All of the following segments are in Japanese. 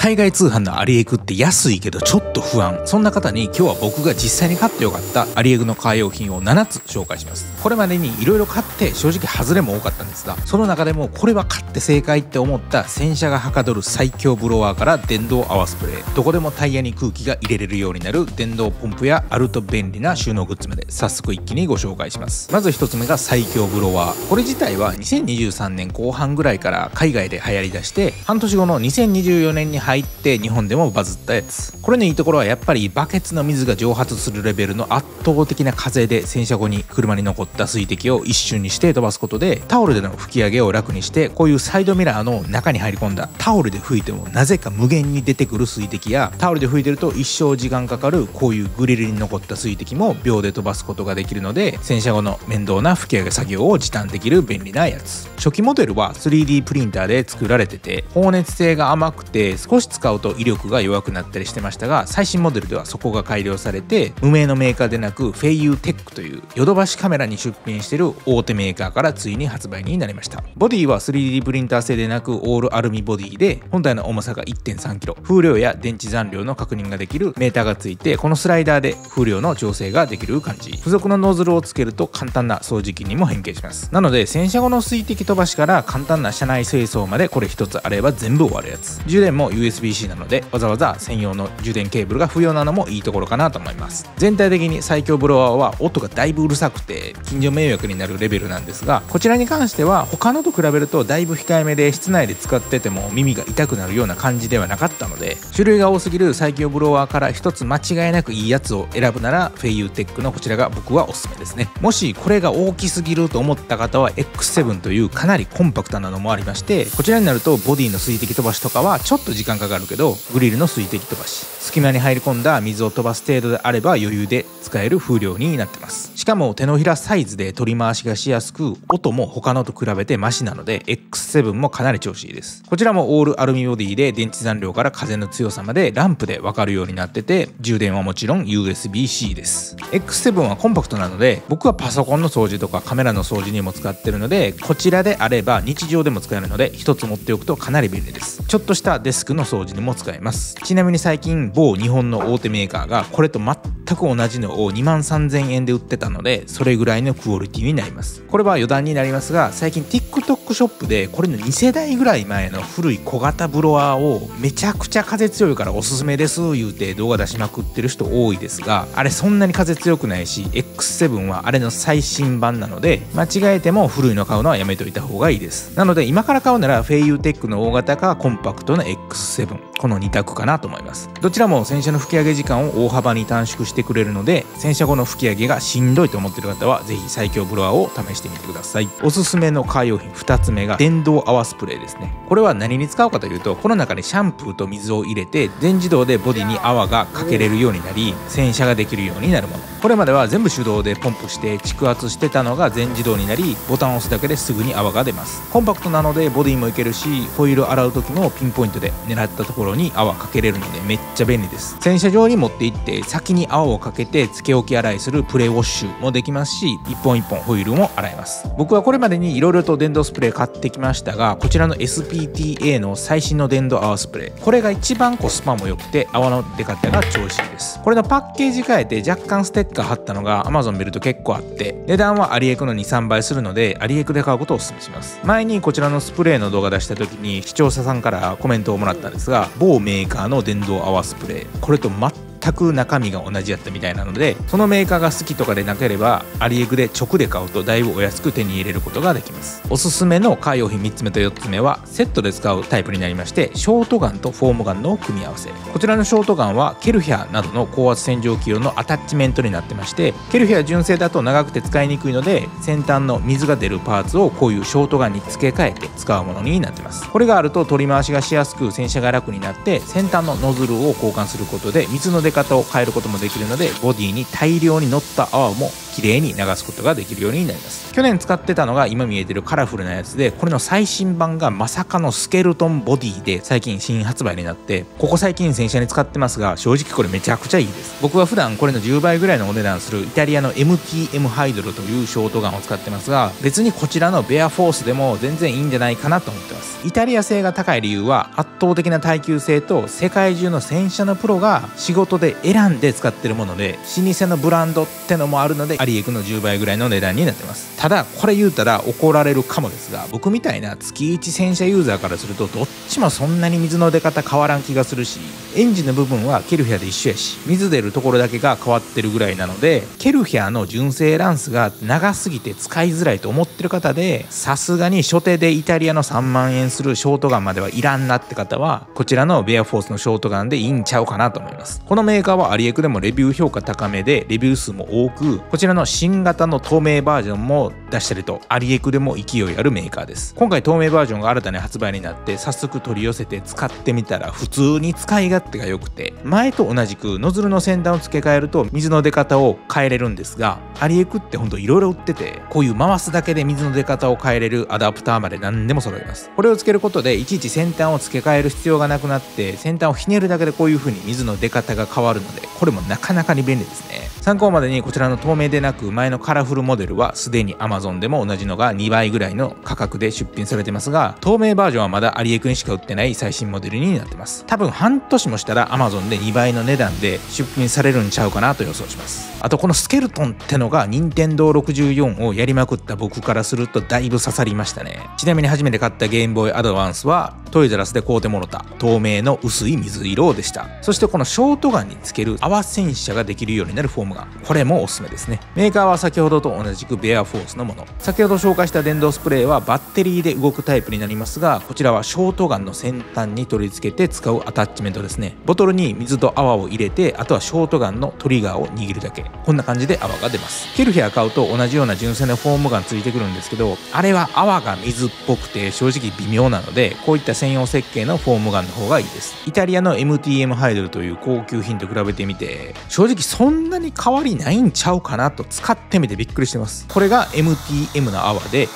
海外通販のアリエグって安いけどちょっと不安、そんな方に今日は僕が実際に買ってよかったアリエグのカー用品を7つ紹介します。これまでに色々買って正直外れも多かったんですが、その中でもこれは買って正解って思った洗車がはかどる最強ブロワーから電動泡スプレー、どこでもタイヤに空気が入れれるようになる電動ポンプやあると便利な収納グッズまで早速一気にご紹介します。まず1つ目が最強ブロワー。これ自体は2023年後半ぐらいから海外で流行りだして、半年後の2024年に入って日本でもバズったやつ。これのいいところはやっぱりバケツの水が蒸発するレベルの圧倒的な風で洗車後に車に残った水滴を一瞬にして飛ばすことで、タオルでの拭き上げを楽にして、こういうサイドミラーの中に入り込んだタオルで拭いてもなぜか無限に出てくる水滴や、タオルで拭いてると一生時間かかるこういうグリルに残った水滴も秒で飛ばすことができるので、洗車後の面倒な拭き上げ作業を時短できる便利なやつ。初期モデルは 3D プリンターで作られてて、放熱性が甘くて少し使うと威力が弱くなったりしてましたが、最新モデルではそこが改良されて、無名のメーカーでなくフェイユーテックというヨドバシカメラに出品している大手メーカーからついに発売になりました。ボディは 3D プリンター製でなくオールアルミボディで、本体の重さが 1.3kg、風量や電池残量の確認ができるメーターがついて、このスライダーで風量の調整ができる感じ。付属のノズルをつけると簡単な掃除機にも変形します。なので洗車後の水滴飛ばしから簡単な車内清掃までこれ一つあれば全部終わるやつ。充電も USB-C なのでわざわざ専用の充電ケーブルが不要なのもいいところかなと思います。全体的に最強ブロワーは音がだいぶうるさくて近所迷惑になるレベルなんですが、こちらに関しては他のと比べるとだいぶ控えめで、室内で使ってても耳が痛くなるような感じではなかったので、種類が多すぎる最強ブロワーから一つ間違いなくいいやつを選ぶならフェイユーテックのこちらが僕はおすすめですね。もしこれが大きすぎると思った方は X7 というかなりコンパクトなのもありまして、こちらになるとボディの水滴飛ばしとかはちょっと時間かかるけど、グリルの水滴飛ばし、隙間に入り込んだ水を飛ばす程度であれば余裕で使える風量になってます。しかも手のひらサイズで取り回しがしやすく、音も他のと比べてマシなので X7 もかなり調子いいです。こちらもオールアルミボディで電池残量から風の強さまでランプで分かるようになってて、充電はもちろん USB-C です。 X7 はコンパクトなので、僕はパソコンの掃除とかカメラの掃除にも使ってるので、こちらであれば日常でも使えるので一つ持っておくとかなり便利です。ちょっとしたデスクの掃除にも使えます。ちなみに最近某日本の大手メーカーがこれと全く同じのを23,000円で売ってたので、それぐらいのクオリティになります。これは余談になりますが、最近 TikTok ショップでこれの2世代ぐらい前の古い小型ブロワーをめちゃくちゃ風強いからおすすめです言うて動画出しまくってる人多いですが、あれそんなに風強くないし X7 はあれの最新版なので、間違えても古いの買うのはやめといた方がいいです。なので今から買うならフェイユーテックの大型かコンパクトな X7、この2択かなと思います。どちらも洗車の拭き上げ時間を大幅に短縮してくれるので、洗車後の拭き上げがしんどいと思っている方はぜひ最強ブロワーを試してみてください。おすすめのカー用品2つ目が電動泡スプレーですね。これは何に使うかというと、この中にシャンプーと水を入れて全自動でボディに泡がかけれるようになり、洗車ができるようになるもの。これまでは全部手動でポンプして蓄圧してたのが全自動になり、ボタンを押すだけですぐに泡が出ます。コンパクトなのでボディもいけるし、ホイール洗う時もピンポイントで狙ったところに泡かけれるのでめっちゃ便利です。洗車場に持って行って先に泡をかけてつけ置き洗いするプレウォッシュもできますし、一本一本ホイールも洗えます。僕はこれまでに色々と電動スプレー買ってきましたが、こちらの SPTA の最新の電動泡スプレー、これが一番コスパも良くて泡の出方が調子いいです。これのパッケージ変えて若干ステッカー貼ったのが Amazon 見ると結構あって、値段はアリエクの 2,3 倍するのでアリエクで買うことをお勧めします。前にこちらのスプレーの動画出した時に視聴者さんからコメントをもらったんですが、某メーカーの電動泡スプレー、これと全く中身が同じやったみたいなので、そのメーカーが好きとかでなければアリエグで直で買うとだいぶお安く手に入れることができます。おすすめのカー用品3つ目と4つ目はセットで使うタイプになりまして、ショートガンとフォームガンの組み合わせ。こちらのショートガンはケルヒャーなどの高圧洗浄機用のアタッチメントになってまして、ケルヒャー純正だと長くて使いにくいので、先端の水が出るパーツをこういうショートガンに付け替えて使うものになってます。これがあると取り回しがしやすく洗車が楽になって、先端のノズルを交換することで水の出方を変えることもできるので、ボディに大量に乗った泡も綺麗に流すことができるようになります。去年使ってたのが今見えてるカラフルなやつで、これの最新版がまさかのスケルトンボディで最近新発売になって、ここ最近洗車に使ってますが、正直これめちゃくちゃいいです。僕は普段これの10倍ぐらいのお値段するイタリアの MTM ハイドルというショートガンを使ってますが、別にこちらのベアフォースでも全然いいんじゃないかなと思ってます。イタリア製が高い理由は圧倒的な耐久性と世界中の洗車のプロが仕事で選んで使ってるもので、老舗のブランドってのもあるのでアリエクの10倍ぐらいの値段になってます。ただこれ言うたら怒られるかもですが、僕みたいな月1洗車ユーザーからするとどっちもそんなに水の出方変わらん気がするし、エンジンの部分はケルヒャで一緒やし、水出るところだけが変わってるぐらいなので、ケルヒャの純正ランスが長すぎて使いづらいと思ってる方で、さすがに初手でイタリアの3万円するショートガンまではいらんなって方は、こちらのベアフォースのショートガンでいいんちゃうかなと思います。このメーカーはアリエクでもレビュー評価高めで、レビュー数も多く、こちらの新型の透明バージョンも出したりと、アリエクでも勢いあるメーカーです。今回透明バージョンが新たに発売になって早速取り寄せて使ってみたら普通に使い勝手が良くて、前と同じくノズルの先端を付け替えると水の出方を変えれるんですが、アリエクってほんと色々売ってて、こういう回すだけで水の出方を変えれるアダプターまで何でも揃います。これを付けることでいちいち先端を付け替える必要がなくなって、先端をひねるだけでこういう風に水の出方が変わるので、これもなかなかに便利ですね。参考までにこちらの透明でなく前のカラフルモデルはすでに Amazon でも同じのが2倍ぐらいの価格で出品されてますが、透明バージョンはまだアリエクにしか売ってない最新モデルになってます。多分半年もしたら Amazon で2倍の値段で出品されるんちゃうかなと予想します。あとこのスケルトンってのが任天堂64をやりまくった僕からするとだいぶ刺さりましたね。ちなみに初めて買ったゲームボーイアドバンスはトイザラスで買うてもろた透明の薄い水色でした。そしてこのショートガンにつける泡洗車ができるようになるフォームガン、これもおすすめですね。メーカーは先ほどと同じくベアフォースのもの。先ほど紹介した電動スプレーはバッテリーで動くタイプになりますが、こちらはショートガンの先端に取り付けて使うアタッチメントですね。ボトルに水と泡を入れて、あとはショートガンのトリガーを握るだけ。こんな感じで泡が出ます。ケルヒャー買うと同じような純正のフォームガンついてくるんですけど、あれは泡が水っぽくて正直微妙なので、こういった専用設計のフォームガンの方がいいです。イタリアの MTM ハイドルという高級品と比べてみて、正直そんなに変わりないんちゃうかなと使ってみてびっくりしてます。これが MTM の泡で、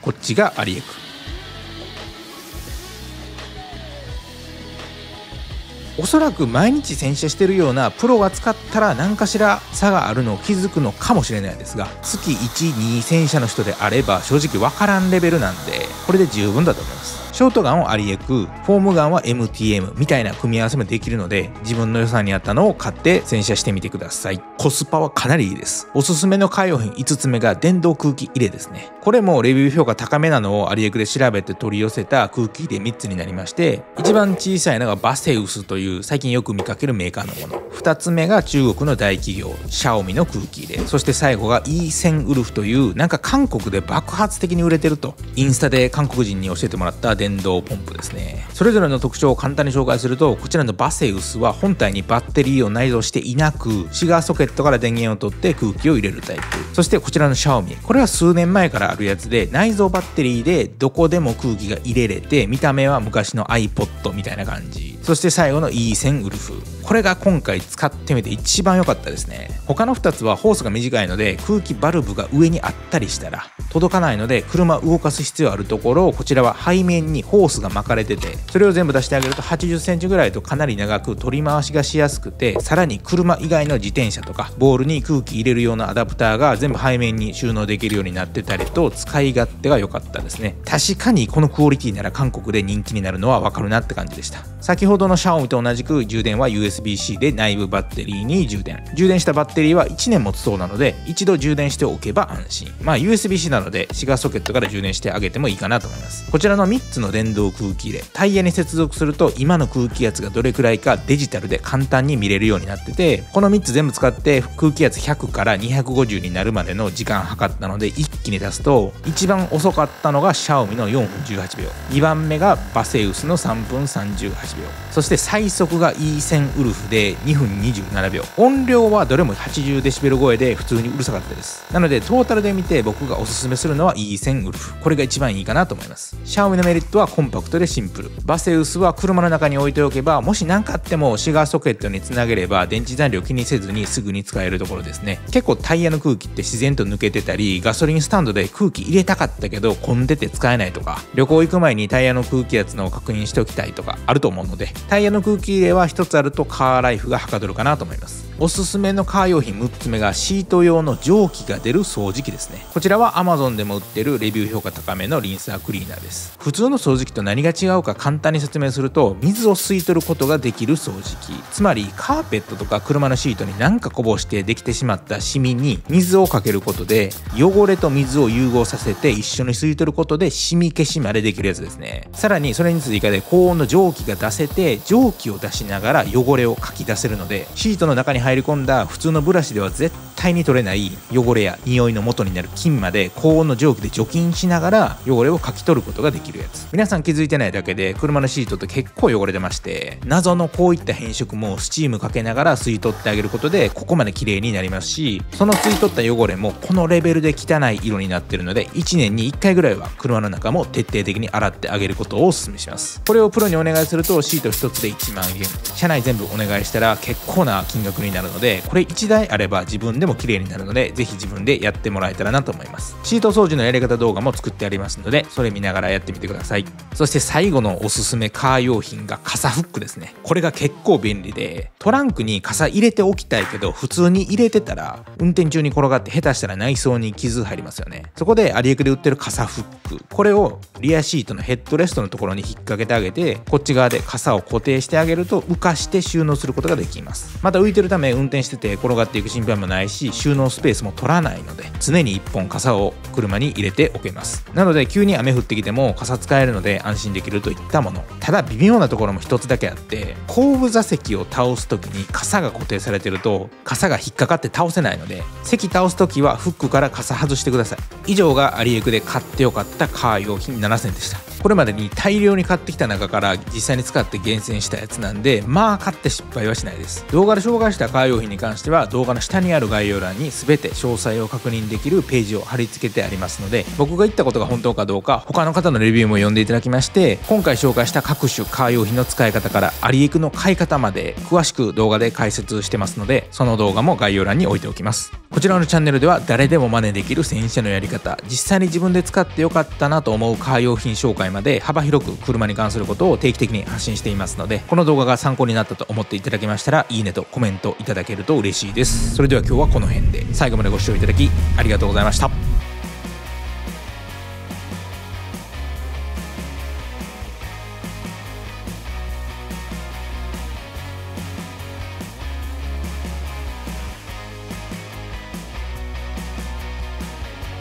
こっちがアリエク。おそらく毎日洗車してるようなプロが使ったら何かしら差があるのを気づくのかもしれないですが、月1、2洗車の人であれば正直わからんレベルなんで、これで十分だと思います。ショートガンをアリエク、フォームガンは MTM みたいな組み合わせもできるので、自分の予算に合ったのを買って洗車してみてください。コスパはかなりいいです。おすすめのカー用品5つ目が電動空気入れですね。これもレビュー評価高めなのをアリエクで調べて取り寄せた空気入れ3つになりまして、一番小さいのがバセウスという最近よく見かけるメーカーのもの、2つ目が中国の大企業シャオミの空気入れ、そして最後がイーセンウルフというなんか韓国で爆発的に売れてるとインスタで韓国人に教えてもらった電動ポンプですね。それぞれの特徴を簡単に紹介すると、こちらのバセウスは本体にバッテリーを内蔵していなく、シガーソケットから電源を取って空気を入れるタイプ。そしてこちらのシャオミ、これは数年前からあるやつで、内蔵バッテリーでどこでも空気が入れれて、見た目は昔の iPod みたいな感じ。そして最後のイーセンウルフ、これが今回使ってみて一番良かったですね。他の2つはホースが短いので空気バルブが上にあったりしたら届かないので、車動かす必要あるところを、こちらは背面にホースが巻かれてて、それを全部出してあげると80センチぐらいとかなり長く取り回しがしやすくて、さらに車以外の自転車とかボールに空気入れるようなアダプターが全部背面に収納できるようになってたりと、使い勝手が良かったですね。確かにこのクオリティなら韓国で人気になるのは分かるなって感じでした。先ほどのシャオミと同じく充電は USB-C で内部バッテリーに充電したバッテリーは1年持つそうなので、一度充電しておけば安心。USB-C なのでシガーソケットから充電してあげてもいいかなと思います。こちらの3つの電動空気入れ、タイヤに接続すると今の空気圧がどれくらいかデジタルで簡単に見れるようになってて、この3つ全部使って空気圧100から250になるまでの時間測ったので、一気に出すと一番遅かったのがシャオミの4分18秒、2番目がバセウスの3分38秒、そして最速が E1000 ウルフで2分27秒。音量はどれも80デシベル超えで普通にうるさかったです。なのでトータルで見て僕がおすすめするのは E1000 ウルフ、これが一番いいかなと思います。シャオミのメリットはコンパクトでシンプル。バセウスは車の中に置いておけば、もし何かあってもシガーソケットにつなげれば電池残量気にせずにすぐに使えるところですね。結構タイヤの空気って自然と抜けてたり、ガソリンスタンドで空気入れたかったけど混んでて使えないとか、旅行行く前にタイヤの空気圧の確認しておきたいとかあると思うので、タイヤの空気入れは一つあるとカーライフがはかどるかなと思います。おすすめのカー用品6つ目がシート用の蒸気が出る掃除機ですね。こちらは Amazon でも売ってるレビュー評価高めのリンサークリーナーです。普通の掃除機と何が違うか簡単に説明すると、水を吸い取ることができる掃除機。つまりカーペットとか車のシートに何かこぼしてできてしまったシミに水をかけることで、汚れと水を融合させて一緒に吸い取ることでシミ消しまでできるやつですね。さらにそれに追加で高温の蒸気が出せて、蒸気を出しながら汚れをかき出せるので、シートの中に入り込んだ普通のブラシでは絶対に取れない汚れや匂いの元になる菌まで高温の蒸気で除菌しながら汚れをかき取ることができるやつ。皆さん気づいてないだけで車のシートって結構汚れてまして、謎のこういった変色もスチームかけながら吸い取ってあげることでここまで綺麗になりますし、その吸い取った汚れもこのレベルで汚い色になってるので、1年に1回ぐらいは車の中も徹底的に洗ってあげることをお勧めします。これをプロにお願いするとシート1つで1万円、車内全部お願いしたら結構な金額になるので、これ1台あれば自分でも綺麗になるので、ぜひ自分でやってもらえたらなと思います。シート掃除のやり方動画も作ってありますので、それ見ながらやってみてください。そして最後のおすすめカー用品が傘フックですね。これが結構便利で、トランクに傘入れておきたいけど普通に入れてたら運転中に転がって下手したら内装に傷入りますよね。そこでアリエクで売ってる傘フック、これをリアシートのヘッドレストのところに引っ掛けてあげて、こっち側で傘を固定してあげると浮かして収納することができます。また浮いてるため運転してて転がっていく心配もないし、収納スペースも取らないので、常に1本傘を車に入れておけます。なので急に雨降ってきても傘使えるので安心できるといったもの。ただ微妙なところも一つだけあって、後部座席を倒す時に傘が固定されてると傘が引っかかって倒せないので、席倒す時はフックから傘外してください。以上がアリエクで買ってよかったカー用品7選でした。これまでに大量に買ってきた中から実際に使って厳選したやつなんで、まあ買って失敗はしないです。動画で紹介したカー用品に関しては動画の下にある概要欄に全て詳細を確認できるページを貼り付けてありますので、僕が言ったことが本当かどうか他の方のレビューも読んでいただきまして、今回紹介した各種カー用品の使い方からアリエクの買い方まで詳しく動画で解説してますので、その動画も概要欄に置いておきます。こちらのチャンネルでは誰でも真似できる洗車のやり方、実際に自分で使ってよかったなと思うカー用品紹介まで幅広く車に関することを定期的に発信していますので、この動画が参考になったと思っていただけましたらいいねとコメントいただけると嬉しいです。それでは今日はこの辺で、最後までご視聴いただきありがとうございました。